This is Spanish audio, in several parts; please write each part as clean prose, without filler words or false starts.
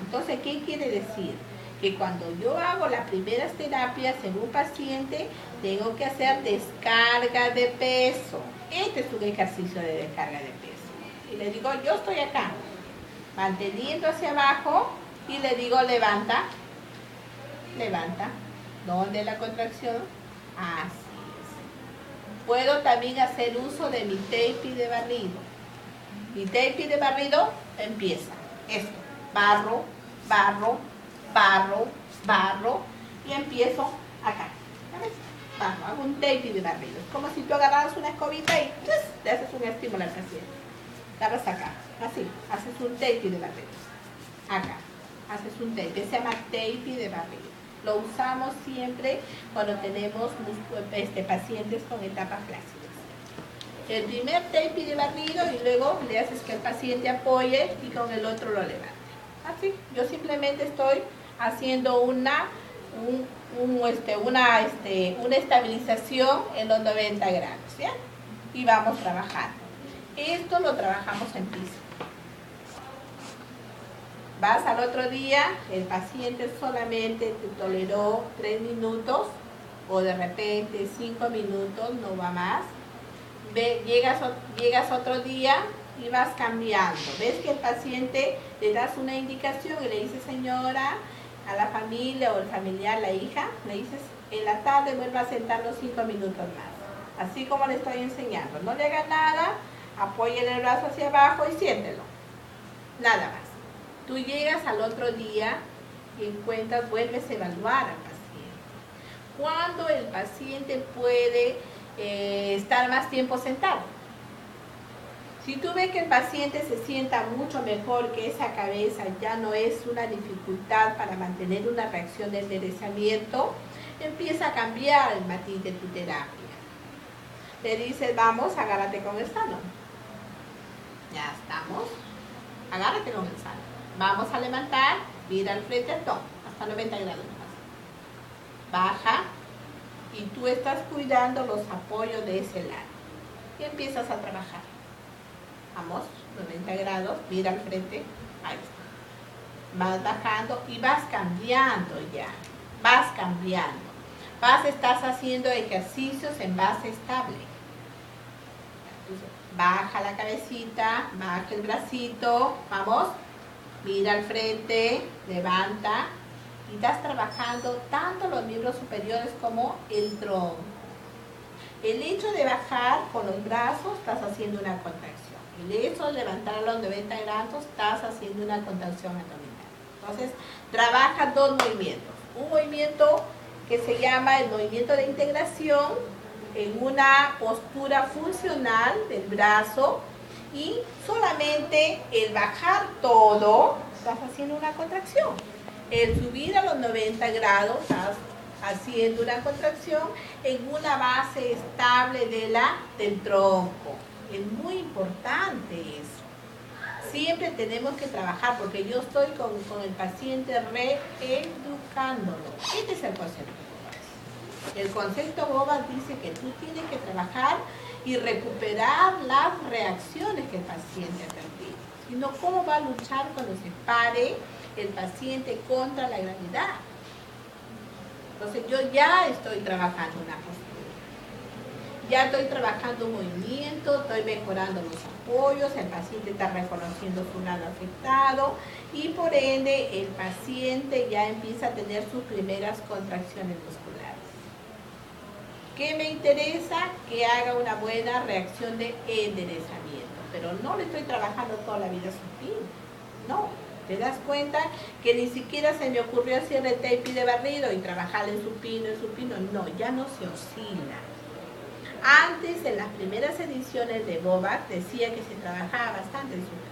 Entonces, ¿qué quiere decir? Que cuando yo hago las primeras terapias en un paciente, tengo que hacer descarga de peso. Este es un ejercicio de descarga de peso. Y le digo, yo estoy acá, manteniendo hacia abajo, y le digo, levanta, levanta. ¿Dónde la contracción? Así es. Puedo también hacer uso de mi tape de barrido. Mi tape de barrido empieza esto, barro, barro, barro, barro, y empiezo acá. ¿Sabes? Barro, hago un tape de barrido. Es como si tú agarraras una escobita y le haces un estímulo al paciente. Agarras acá, así, haces un tape de barrido. Acá, haces un tape, se llama tape de barrido. Lo usamos siempre cuando tenemos pacientes con etapas flácidas. El primer tape de barrido y luego le haces que el paciente apoye y con el otro lo levante. Así, yo simplemente estoy haciendo una estabilización en los 90 grados, ¿ya? Y vamos trabajando. Esto lo trabajamos en piso. Vas al otro día, el paciente solamente te toleró 3 minutos o de repente 5 minutos, no va más. Llegas otro día y vas cambiando. Ves que el paciente le das una indicación y le dices, señora, a la familia o el familiar, la hija, le dices, en la tarde vuelva a sentarnos 5 minutos más. Así como le estoy enseñando. No le haga nada, apoyen el brazo hacia abajo y siéntelo. Nada más. Tú llegas al otro día y encuentras, vuelves a evaluar al paciente. ¿Cuándo el paciente puede estar más tiempo sentado? Si tú ves que el paciente se sienta mucho mejor, que esa cabeza ya no es una dificultad para mantener una reacción de enderezamiento, empieza a cambiar el matiz de tu terapia. Le dices, vamos, agárrate con el sano. Ya estamos. Agárrate con el sano. Vamos a levantar, mira al frente, no, hasta 90 grados más. Baja y tú estás cuidando los apoyos de ese lado. Y empiezas a trabajar. Vamos, 90 grados, mira al frente, ahí está. Vas bajando y vas cambiando ya. Vas cambiando. Estás haciendo ejercicios en base estable. Entonces, baja la cabecita, baja el bracito, vamos. Mira al frente, levanta y estás trabajando tanto los miembros superiores como el tronco. El hecho de bajar con los brazos, estás haciendo una contracción. El hecho de levantar a los 90 grados, estás haciendo una contracción abdominal. Entonces, trabaja dos movimientos. Un movimiento que se llama el movimiento de integración en una postura funcional del brazo. Y solamente el bajar todo, estás haciendo una contracción. El subir a los 90 grados, estás haciendo una contracción en una base estable del tronco. Es muy importante eso. Siempre tenemos que trabajar, porque yo estoy con el paciente reeducándolo. Este es el concepto Bobas. El concepto Bobas dice que tú tienes que trabajar y recuperar las reacciones que el paciente ha perdido. Sino, ¿cómo va a luchar cuando se pare el paciente contra la gravedad? Entonces, yo ya estoy trabajando una postura. Ya estoy trabajando un movimiento, estoy mejorando los apoyos, el paciente está reconociendo su lado afectado y por ende el paciente ya empieza a tener sus primeras contracciones musculares. ¿Qué me interesa? Que haga una buena reacción de enderezamiento, pero no le estoy trabajando toda la vida supino. No, te das cuenta que ni siquiera se me ocurrió hacer el tape de barrido y trabajar en supino, no, ya no se oscila. Antes, en las primeras ediciones de Bobas, decía que se trabajaba bastante en supino.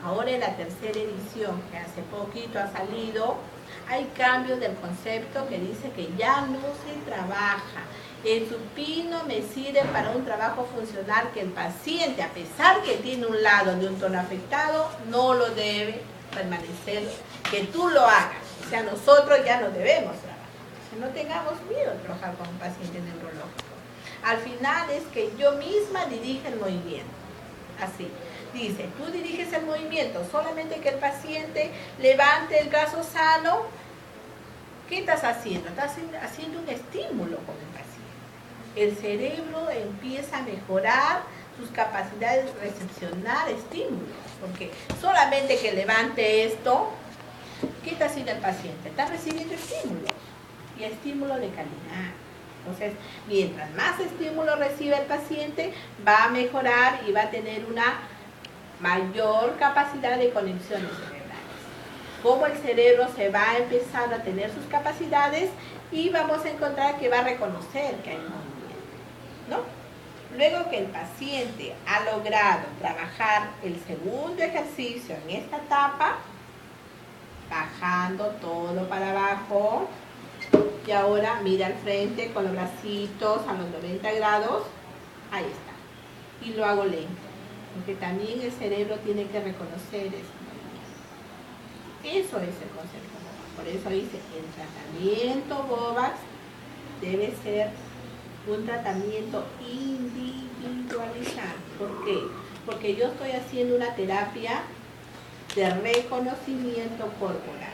Ahora en la tercera edición, que hace poquito ha salido, hay cambios del concepto que dice que ya no se trabaja. El supino me sirve para un trabajo funcional que el paciente, a pesar que tiene un lado de un tono afectado, no lo debe permanecer, que tú lo hagas. O sea, nosotros ya no debemos trabajar. Que no tengamos miedo de trabajar con un paciente neurológico. Al final es que yo misma dirige el movimiento. Así. Dice, tú diriges el movimiento, solamente que el paciente levante el brazo sano. ¿Qué estás haciendo? Estás haciendo un estímulo con el paciente. El cerebro empieza a mejorar sus capacidades de recepcionar estímulos, porque solamente que levante esto, ¿qué está haciendo el paciente? Está recibiendo estímulos, y estímulo de calidad. Entonces, mientras más estímulo recibe el paciente, va a mejorar y va a tener una mayor capacidad de conexiones cerebrales. Como el cerebro se va a empezar a tener sus capacidades y vamos a encontrar que va a reconocer que hay movimiento, ¿no? Luego que el paciente ha logrado trabajar el segundo ejercicio en esta etapa, bajando todo para abajo, y ahora mira al frente con los bracitos a los 90 grados, ahí está, y lo hago lento, porque también el cerebro tiene que reconocer eso. Eso es el concepto BOVAX. Por eso dice, el tratamiento BOVAX debe ser un tratamiento individualizado. ¿Por qué? Porque yo estoy haciendo una terapia de reconocimiento corporal.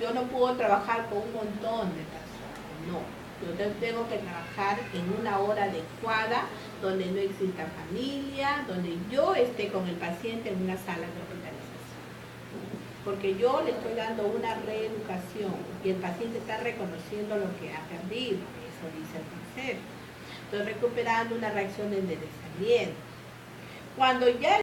Yo no puedo trabajar con un montón de personas, no. Yo tengo que trabajar en una hora adecuada, donde no exista familia, donde yo esté con el paciente en una sala de hospitalización. Porque yo le estoy dando una reeducación y el paciente está reconociendo lo que ha perdido, eso dice el concepto. Estoy recuperando una reacción de enderezamiento. Cuando ya